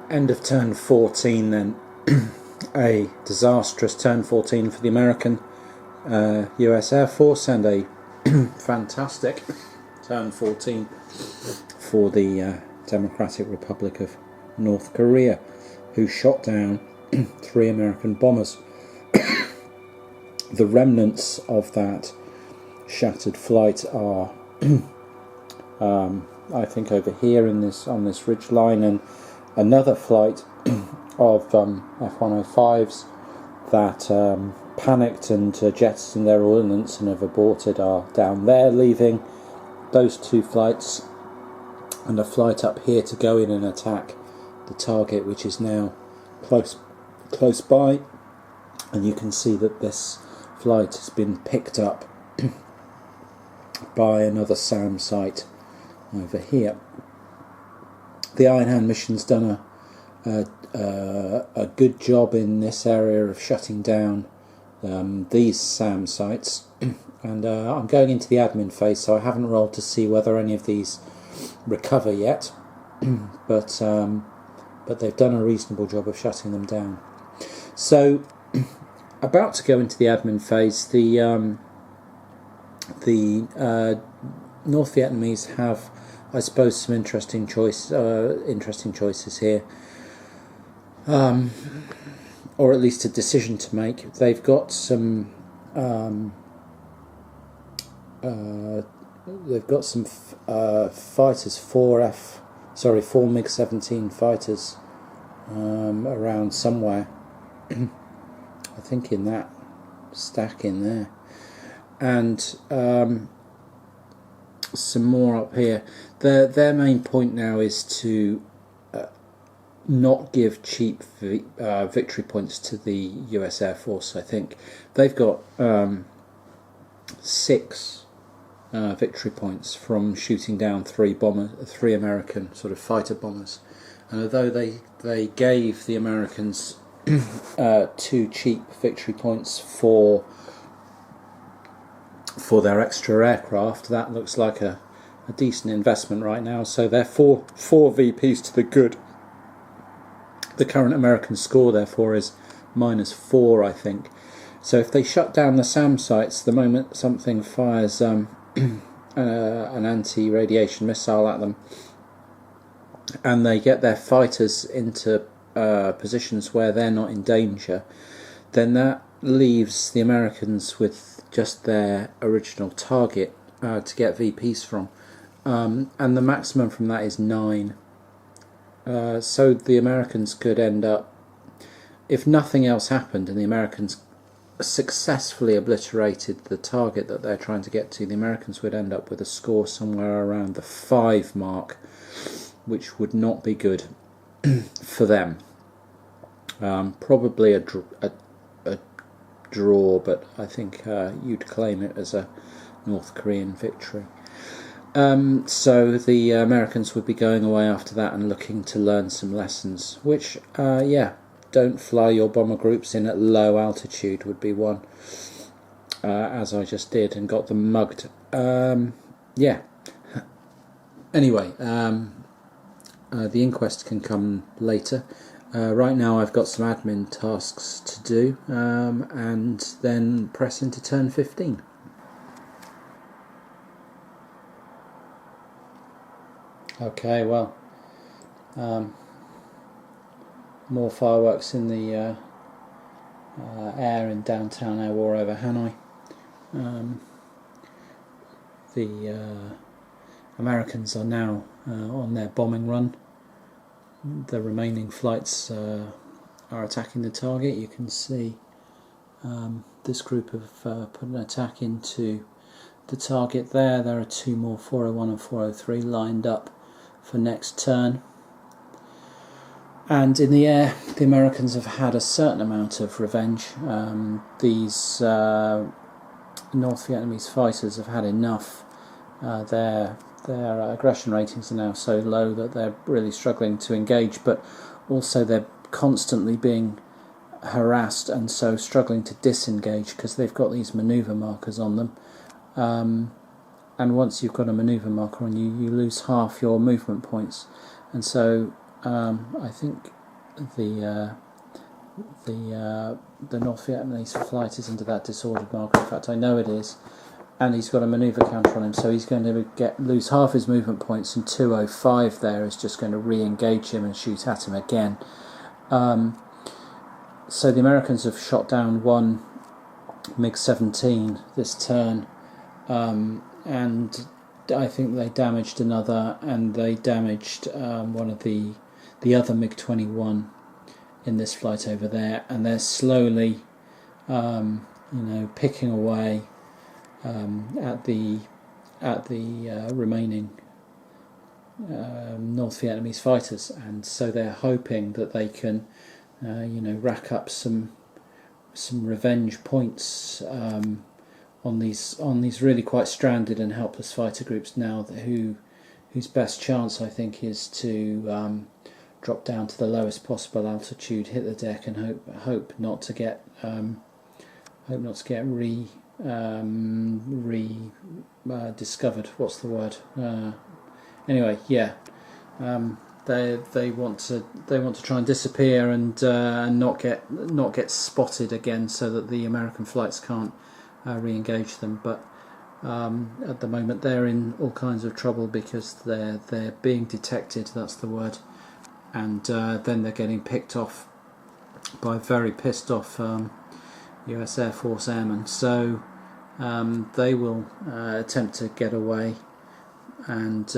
End of turn 14 then. A disastrous turn 14 for the American US Air Force, and a fantastic turn 14 for the Democratic Republic of North Korea, who shot down 3 American bombers. The remnants of that shattered flight are I think over here in this on this ridge line, and another flight of F-105s that panicked and jettisoned their ordnance and have aborted are down there, leaving those 2 flights and a flight up here to go in and attack the target, which is now close by. And you can see that this flight has been picked up by another SAM site over here. The Iron Hand mission's done a good job in this area of shutting down these SAM sites, and I'm going into the admin phase, so I haven't rolled to see whether any of these recover yet, but they've done a reasonable job of shutting them down. So about to go into the admin phase. The North Vietnamese have, I suppose, some interesting choices here, or at least a decision to make. They've got some fighters, 4 MiG-17 fighters around somewhere. I think in that stack in there, and some more up here. Their main point now is to not give cheap victory points to the US Air Force. I think they've got 6 victory points from shooting down 3 American sort of fighter bombers, and although they gave the Americans 2 cheap victory points for their extra aircraft, that looks like a decent investment right now. So they're 4 VPs to the good. The current American score therefore is -4, I think. So if they shut down the SAM sites the moment something fires an anti-radiation missile at them, and they get their fighters into positions where they're not in danger, then that leaves the Americans with just their original target to get VPs from, and the maximum from that is 9. So the Americans could end up, if nothing else happened and the Americans successfully obliterated the target that they're trying to get to, the Americans would end up with a score somewhere around the 5 mark, which would not be good for them. Probably a draw, but I think you'd claim it as a North Korean victory. So the Americans would be going away after that and looking to learn some lessons, which, don't fly your bomber groups in at low altitude would be one, as I just did and got them mugged. Anyway, the inquest can come later. Right now I've got some admin tasks to do, and then press into turn 15. Okay, well, more fireworks in the air in downtown air war over Hanoi. The Americans are now on their bombing run. The remaining flights are attacking the target. You can see this group have put an attack into the target there. There are 2 more, 401 and 403, lined up for next turn. And in the air, the Americans have had a certain amount of revenge. These North Vietnamese fighters have had enough. Their aggression ratings are now so low that they're really struggling to engage, but also they're constantly being harassed and so struggling to disengage because they've got these manoeuvre markers on them. And once you've got a manoeuvre marker on you, you lose half your movement points. And so I think the North Vietnamese flight is into that disordered marker. In fact, I know it is, and he's got a manoeuvre counter on him, so he's going to lose half his movement points, and 205 there is just going to re-engage him and shoot at him again. So the Americans have shot down one MiG-17 this turn, and I think they damaged another, and they damaged one of the other MiG-21 in this flight over there, and they're slowly, picking away at the remaining North Vietnamese fighters, and so they're hoping that they can, rack up some revenge points on these really quite stranded and helpless fighter groups now, whose best chance I think is to drop down to the lowest possible altitude, hit the deck, and hope not to get discovered. What's the word? Anyway, yeah. They want to try and disappear and not get spotted again, so that the American flights can't re-engage them. But at the moment they're in all kinds of trouble because they're being detected. That's the word, and then they're getting picked off by very pissed off US Air Force airmen. So they will attempt to get away, and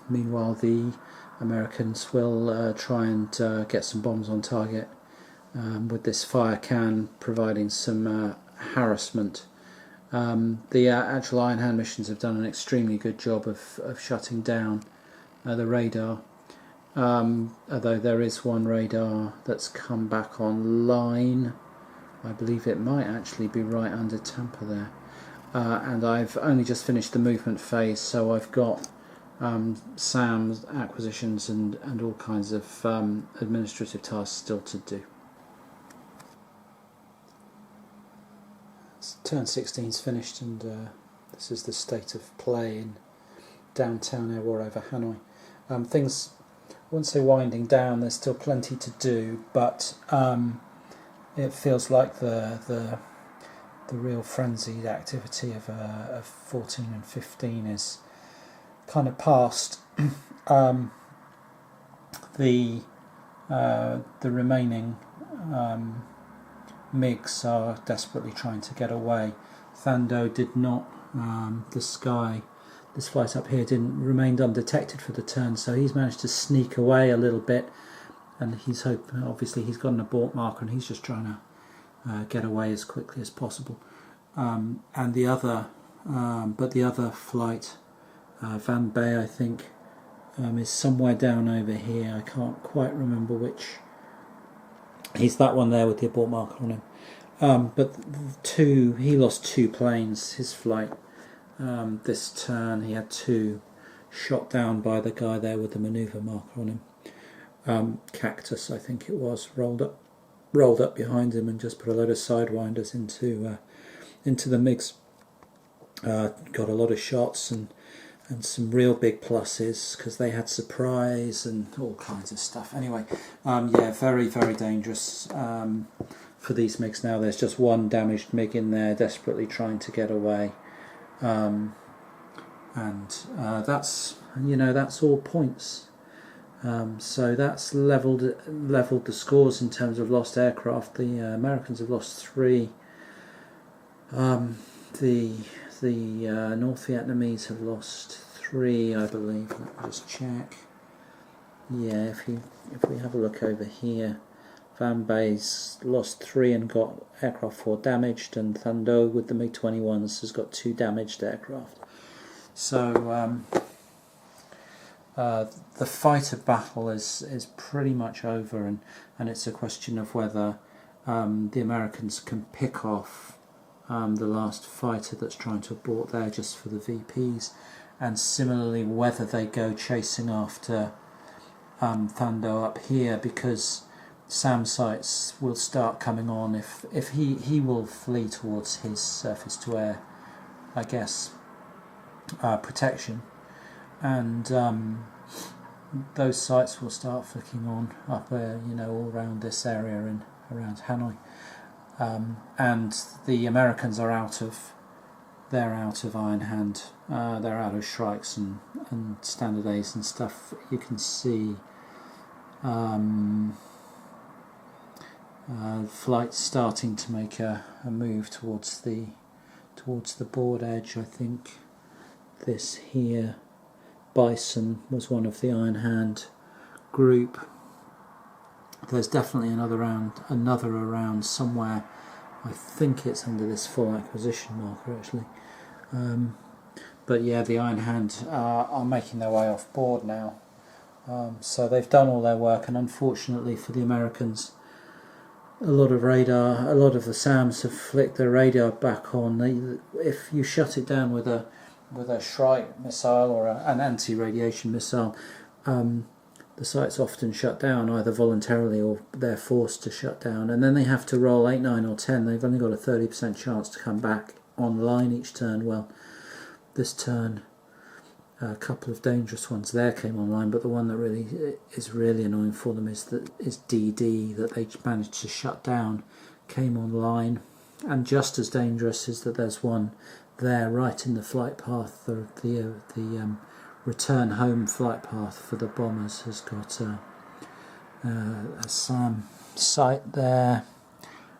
meanwhile the Americans will try and get some bombs on target with this fire can providing some harassment. The actual Iron Hand missions have done an extremely good job of shutting down the radar, although there is one radar that's come back online. I believe it might actually be right under Tampa there, and I've only just finished the movement phase, so I've got SAM's acquisitions and all kinds of administrative tasks still to do. Turn 16's finished, and this is the state of play in downtown air war over Hanoi. Things, I wouldn't say winding down, there's still plenty to do, but it feels like the real frenzied activity of 14 and 15 is kind of past. The remaining MiGs are desperately trying to get away. Thando did not. This flight up here remained undetected for the turn, so he's managed to sneak away a little bit, and he's hoping. Obviously, he's got an abort marker, and he's just trying to get away as quickly as possible. And the other flight, Van Bay, I think, is somewhere down over here. I can't quite remember which. He's that one there with the abort marker on him. But he lost 2 planes, his flight. This turn he had 2 shot down by the guy there with the manoeuvre marker on him. Cactus, I think it was, rolled up behind him and just put a load of sidewinders into the MiGs. Got a lot of shots and some real big pluses because they had surprise and all kinds of stuff. Anyway, very, very dangerous for these MiGs now. There's just one damaged MiG in there desperately trying to get away. And that's all points. So that's leveled the scores in terms of lost aircraft. The Americans have lost 3. The North Vietnamese have lost 3, I believe. Let me just check. Yeah, if we have a look over here, Van Bay's lost 3 and got aircraft 4 damaged, and Thando with the MiG-21s has got 2 damaged aircraft. So the fighter battle is pretty much over, and it's a question of whether the Americans can pick off the last fighter that's trying to abort there just for the VPs, and similarly whether they go chasing after Thando up here, because SAM sights will start coming on if he will flee towards his surface to air, I guess, protection, and those sites will start flicking on up, all around this area and around Hanoi, and the Americans are out of Iron Hand. They're out of Shrikes and Standard A's and stuff. You can see flights starting to make a move towards the board edge. I think this here, Bison, was one of the Iron Hand group. There's definitely another around somewhere. I think it's under this full acquisition marker actually. But yeah, the Iron Hand are making their way off board now. So they've done all their work, and unfortunately for the Americans, a lot of the SAMs have flicked their radar back on. If you shut it down with a Shrike missile or an anti-radiation missile, the site's often shut down either voluntarily or they're forced to shut down, and then they have to roll 8, 9 or 10. They've only got a 30% chance to come back online each turn. Well, this turn a couple of dangerous ones there came online, but the one that really is really annoying for them is DD, that they managed to shut down, came online. And just as dangerous is that there's one there right in the flight path. The return home flight path for the bombers has got a SAM site there,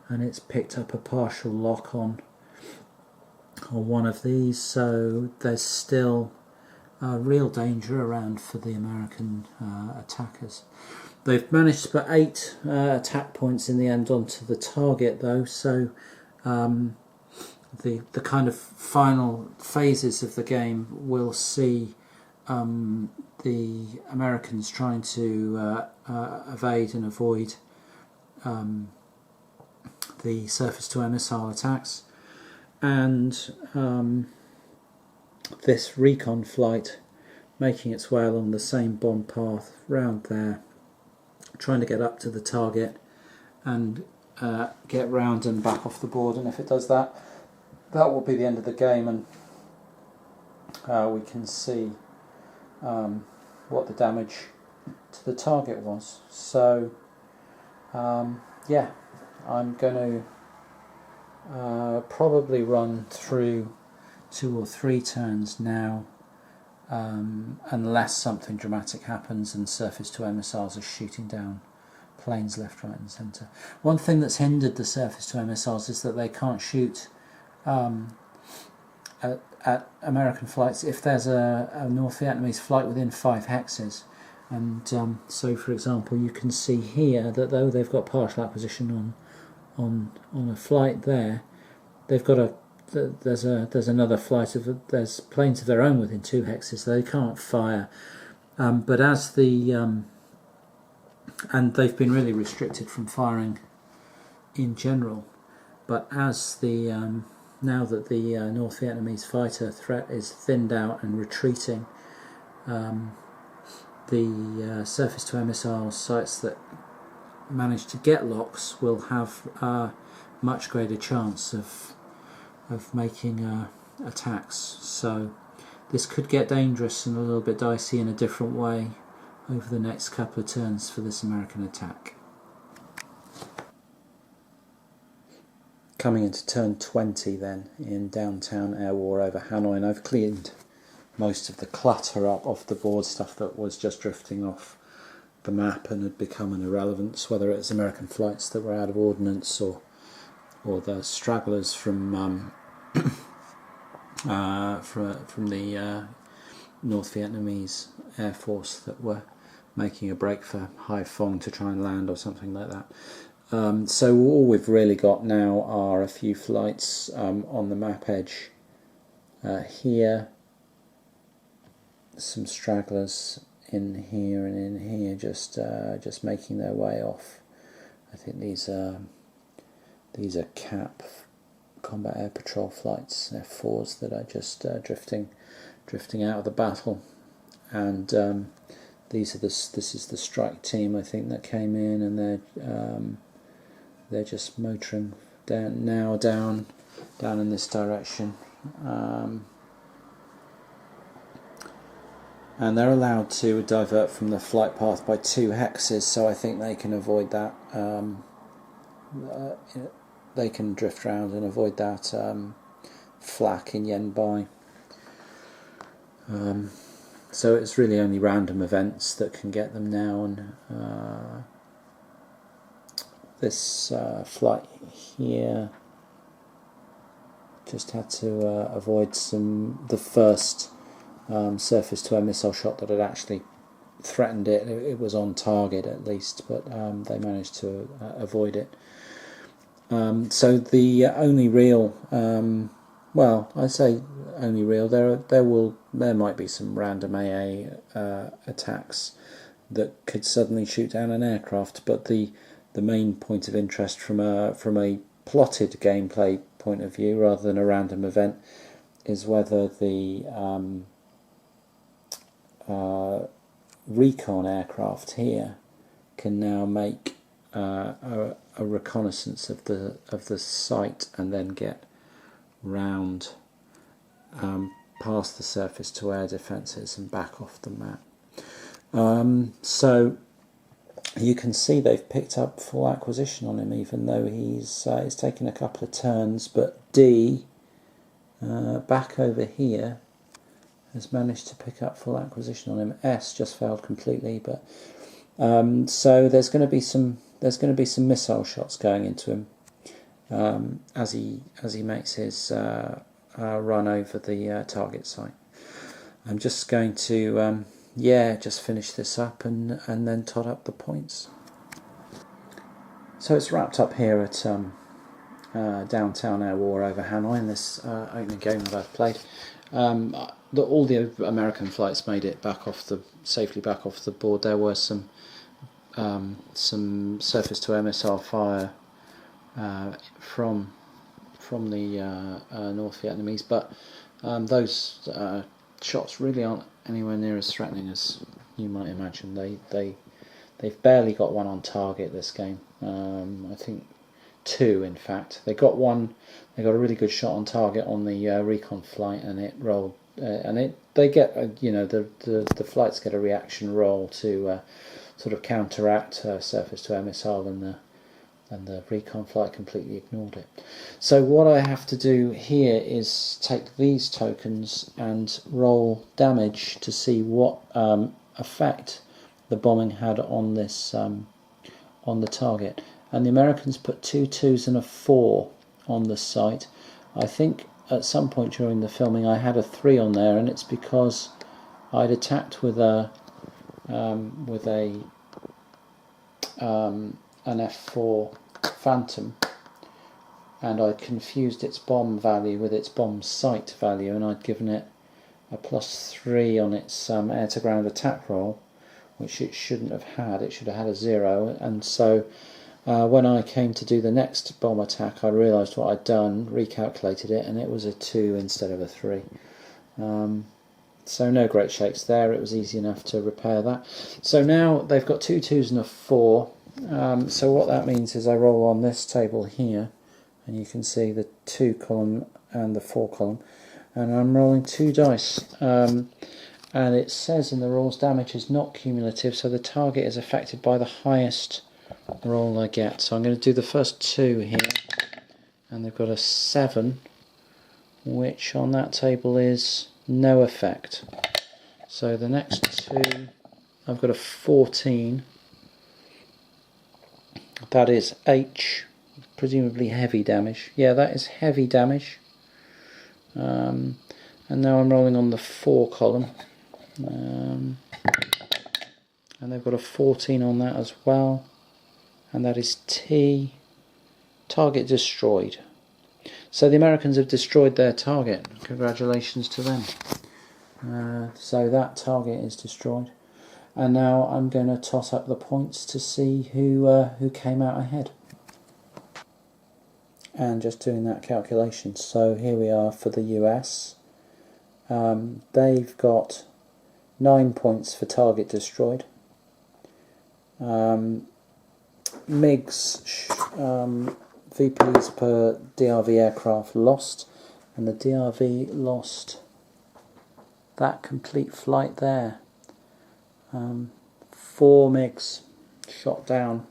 and it's picked up a partial lock on one of these, so there's still real danger around for the American attackers. They've managed to put 8 attack points in the end onto the target though, so the kind of final phases of the game will see the Americans trying to evade and avoid the surface-to-air missile attacks, and this recon flight making its way along the same bomb path round there, trying to get up to the target and get round and back off the board. And if it does that, that will be the end of the game, and we can see what the damage to the target was. So yeah, I'm going to probably run through 2 or 3 turns now, unless something dramatic happens and surface-to-air missiles are shooting down planes left, right and centre. One thing that's hindered the surface-to-air missiles is that they can't shoot at American flights if there's a North Vietnamese flight within 5 hexes. And so, for example, you can see here that though they've got partial acquisition on a flight there, they've got there's another flight there's planes of their own within 2 hexes, so they can't fire. But as and they've been really restricted from firing in general. But as now that the North Vietnamese fighter threat is thinned out and retreating, the surface-to-air missile sites that manage to get locks will have a much greater chance of making attacks. So this could get dangerous and a little bit dicey in a different way over the next couple of turns for this American attack. Coming into turn 20 then, in downtown air war over Hanoi, and I've cleaned most of the clutter up off the board, stuff that was just drifting off the map and had become an irrelevance, whether it's American flights that were out of ordnance or the stragglers from the North Vietnamese Air Force that were making a break for Hai Phong to try and land or something like that. So all we've really got now are a few flights on the map edge here, some stragglers in here and in here, just making their way off. I think these are CAP combat air patrol flights, F4s that are just drifting out of the battle, and this is the strike team, I think, that came in, and they're just motoring down in this direction. and they're allowed to divert from the flight path by 2 hexes, so I think they can avoid that. They can drift around and avoid that flak in Yenbai. So it's really only random events that can get them now, and this flight here just had to avoid the first surface-to-air missile shot that had actually threatened it. It was on target at least, but they managed to avoid it. So the only real, well, I say only real. There might be some random AA attacks that could suddenly shoot down an aircraft, but the main point of interest from a plotted gameplay point of view, rather than a random event, is whether the recon aircraft here can now make a reconnaissance of the site and then get round past the surface-to-air defences and back off the map. So you can see they've picked up full acquisition on him, even though he's taken a couple of turns. But D, back over here, has managed to pick up full acquisition on him. S just failed completely, but so there's going to be some missile shots going into him as he makes his run over the target site. I'm just going to just finish this up and then tot up the points. So it's wrapped up here at Downtown Air War over Hanoi in this opening game that I've played. All the American flights made it safely back off the board. There were some surface-to-air missile fire from the North Vietnamese, but those shots really aren't anywhere near as threatening as you might imagine. They've barely got one on target this game. I think 2, in fact. They got a really good shot on target on the recon flight, and it rolled. They get the flights get a reaction roll to sort of counteract surface-to-air missile, and the recon flight completely ignored it. So what I have to do here is take these tokens and roll damage to see what effect the bombing had on this on the target. And the Americans put 2 2s and a 4 on the site. I think at some point during the filming I had a 3 on there, and it's because I'd attacked with an F4 Phantom, and I'd confused its bomb value with its bomb sight value, and I'd given it a +3 on its air-to-ground attack roll, which it shouldn't have had. It should have had a 0, and so when I came to do the next bomb attack, I realised what I'd done, recalculated it, and it was a 2 instead of a 3. So no great shakes there. It was easy enough to repair that. So now they've got 2 2s and a 4. So what that means is I roll on this table here, and you can see the 2 column and the 4 column, and I'm rolling 2 dice. And it says in the rules damage is not cumulative, so the target is affected by the highest roll I get. So I'm going to do the first 2 here, and they've got a 7, which on that table is no effect. So the next 2, I've got a 14. That is H, presumably heavy damage. Yeah, that is heavy damage. And now I'm rolling on the 4 column. And they've got a 14 on that as well. And that is T. Target destroyed. So the Americans have destroyed their target. Congratulations to them. So that target is destroyed. And now I'm going to toss up the points to see who came out ahead. And just doing that calculation. So here we are for the US. They've got 9 points for target destroyed. MiGs, VPs per DRV aircraft lost, and the DRV lost that complete flight there. 4 MiGs shot down,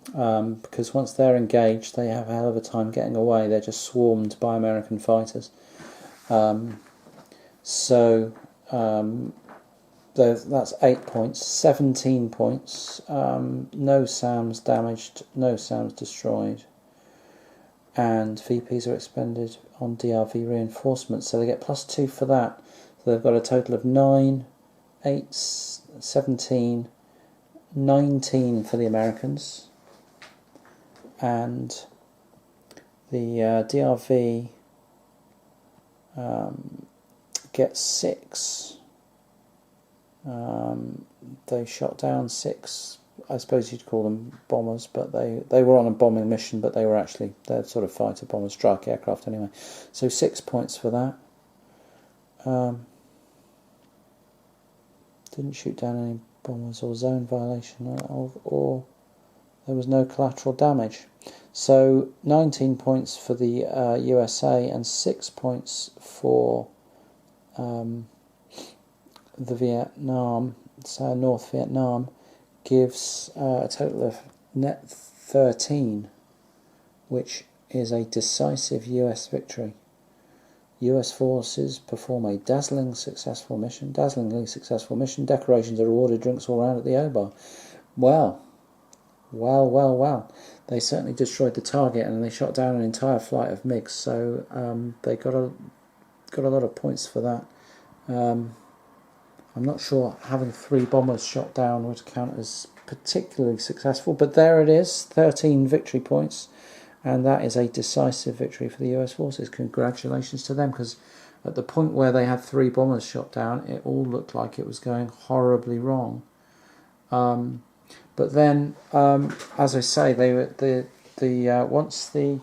because once they're engaged they have a hell of a time getting away. They're just swarmed by American fighters. That's 8 points, 17 points, no SAMs damaged, no SAMs destroyed, and VPs are expended on DRV reinforcements, so they get +2 for that. So they've got a total of 9, 8, 17, 19 for the Americans, and the DRV gets 6. They shot down 6, I suppose you'd call them bombers, but they were on a bombing mission, but they're sort of fighter bombers, strike aircraft anyway. So 6 points for that. Didn't shoot down any bombers or zone violation, or there was no collateral damage. So 19 points for the USA and 6 points for the Vietnam, so North Vietnam, gives a total of net 13, which is a decisive US victory. US forces perform a dazzlingly successful mission. Decorations are awarded, drinks all round at the O-Bar. Well. They certainly destroyed the target, and they shot down an entire flight of MiGs, so they got a lot of points for that. I'm not sure having 3 bombers shot down would count as particularly successful, but there it is, 13 victory points, and that is a decisive victory for the US forces. Congratulations to them, because at the point where they had 3 bombers shot down, it all looked like it was going horribly wrong. But then, as I say, once the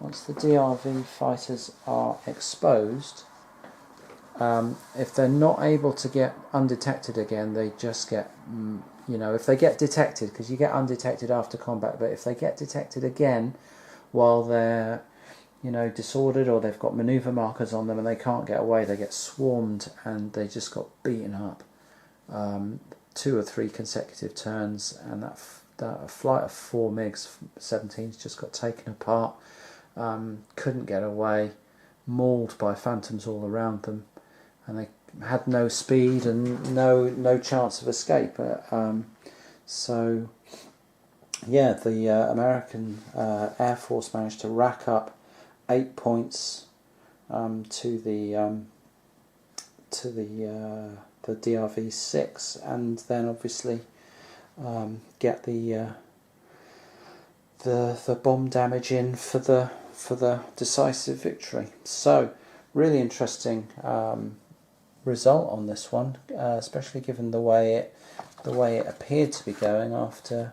DRV fighters are exposed, if they're not able to get undetected again, they just get, if they get detected, because you get undetected after combat, but if they get detected again while they're, disordered, or they've got manoeuvre markers on them and they can't get away, they get swarmed and they just got beaten up. 2 or 3 consecutive turns, and that flight of 4 MiGs 17s just got taken apart, couldn't get away, mauled by phantoms all around them, and they had no speed and no chance of escape. So yeah, the American Air Force managed to rack up 8 points to the DRV 6, and then obviously get the bomb damage in for the decisive victory. So really interesting result on this one, especially given the way it appeared to be going after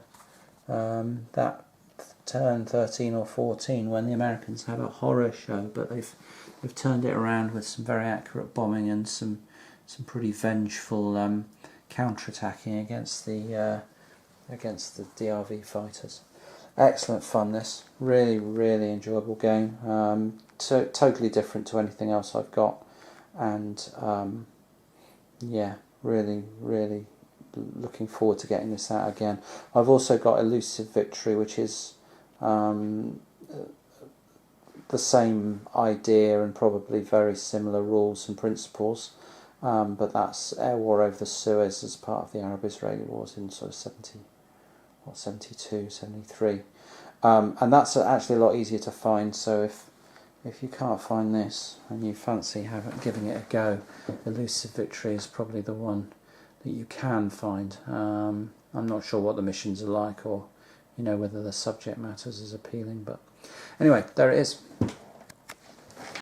that turn 13 or 14, when the Americans had a horror show, but they've turned it around with some very accurate bombing and some pretty vengeful counter-attacking against the DRV fighters. Excellent fun, this. Really, really enjoyable game. Totally different to anything else I've got, and yeah, really, really looking forward to getting this out again. I've also got Elusive Victory, which is the same idea and probably very similar rules and principles, but that's air war over the Suez as part of the Arab-Israeli wars in sort of 72, 73, and that's actually a lot easier to find. So if you can't find this and you fancy giving it a go, Elusive Victory is probably the one that you can find. I'm not sure what the missions are like, or whether the subject matter is as appealing, but anyway, there it is.